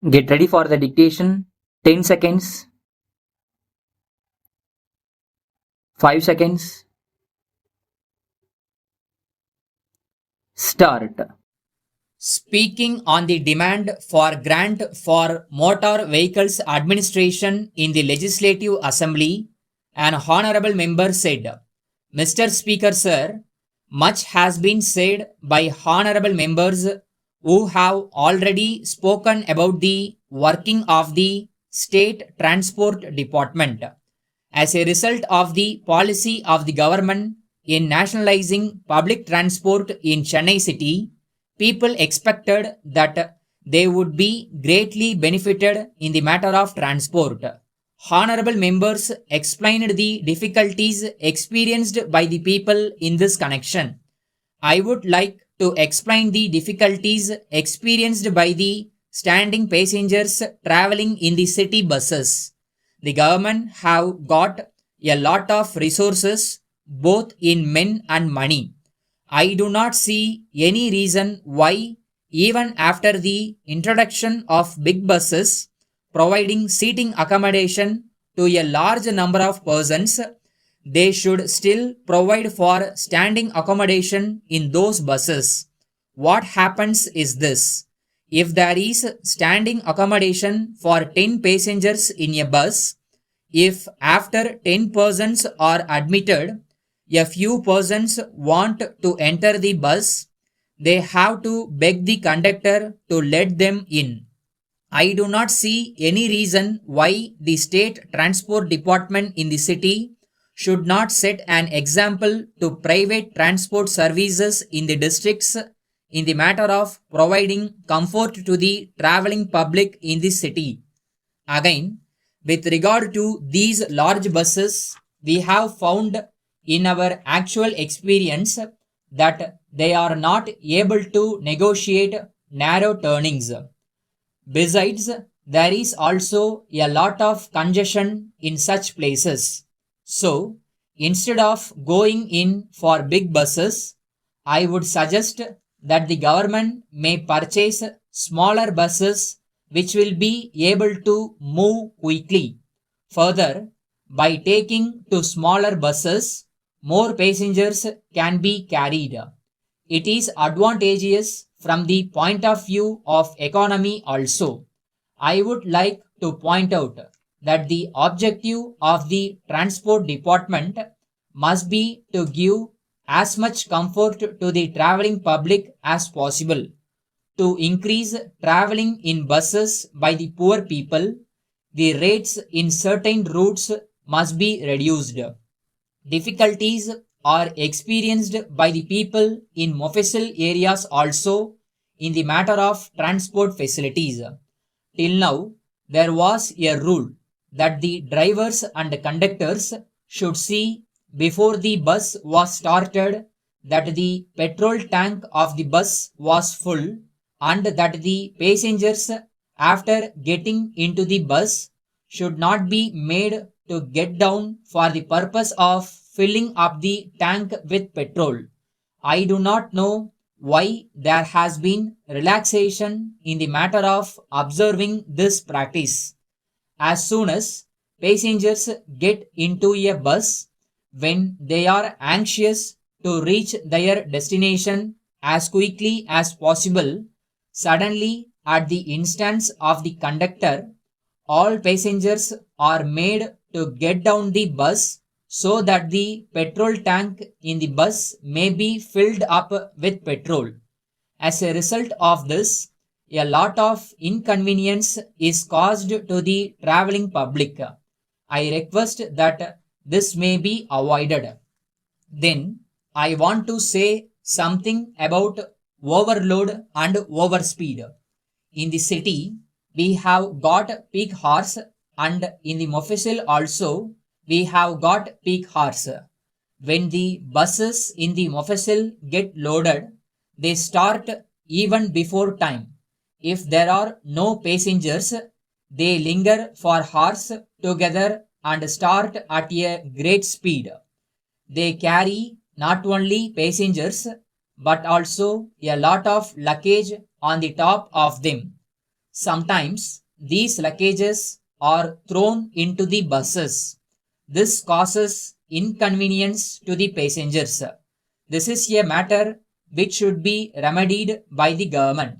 Get ready for the dictation. 10 seconds. 5 seconds. Start. Speaking on the demand for grant for motor vehicles administration in the Legislative Assembly, an honorable member said, Mr. Speaker, sir, much has been said by honorable members who have already spoken about the working of the State Transport Department. As a result of the policy of the government in nationalizing public transport in Chennai city, people expected that they would be greatly benefited in the matter of transport. Honorable members explained the difficulties experienced by the people in this connection. I would like to explain the difficulties experienced by the standing passengers traveling in the city buses. The government have got a lot of resources both in men and money. I do not see any reason why even after the introduction of big buses providing seating accommodation to a large number of persons, they should still provide for standing accommodation in those buses. What happens is this. If there is standing accommodation for 10 passengers in a bus, if after 10 persons are admitted, a few persons want to enter the bus, they have to beg the conductor to let them in. I do not see any reason why the state transport department in the city should not set an example to private transport services in the districts in the matter of providing comfort to the traveling public in the city. Again, with regard to these large buses, we have found in our actual experience that they are not able to negotiate narrow turnings. Besides, there is also a lot of congestion in such places. So, instead of going in for big buses, I would suggest that the government may purchase smaller buses which will be able to move quickly. Further, by taking to smaller buses, more passengers can be carried. It is advantageous from the point of view of economy also. I would like to point out that the objective of the transport department must be to give as much comfort to the traveling public as possible. To increase traveling in buses by the poor people, the rates in certain routes must be reduced. Difficulties are experienced by the people in Mofussil areas also in the matter of transport facilities. Till now, there was a rule that the drivers and conductors should see before the bus was started that the petrol tank of the bus was full and that the passengers after getting into the bus should not be made to get down for the purpose of filling up the tank with petrol. I do not know why there has been relaxation in the matter of observing this practice. As soon as passengers get into a bus, when they are anxious to reach their destination as quickly as possible, suddenly at the instance of the conductor, all passengers are made to get down the bus so that the petrol tank in the bus may be filled up with petrol. As a result of this, a lot of inconvenience is caused to the traveling public. I request that this may be avoided. Then I want to say something about overload and overspeed. In the city, we have got peak hours, and in the Mofussil also we have got peak hours. When the buses in the Mofussil get loaded, they start even before time. If there are no passengers, they linger for hours together and start at a great speed. They carry not only passengers but also a lot of luggage on the top of them. Sometimes these luggages are thrown into the buses. This causes inconvenience to the passengers. This is a matter which should be remedied by the government.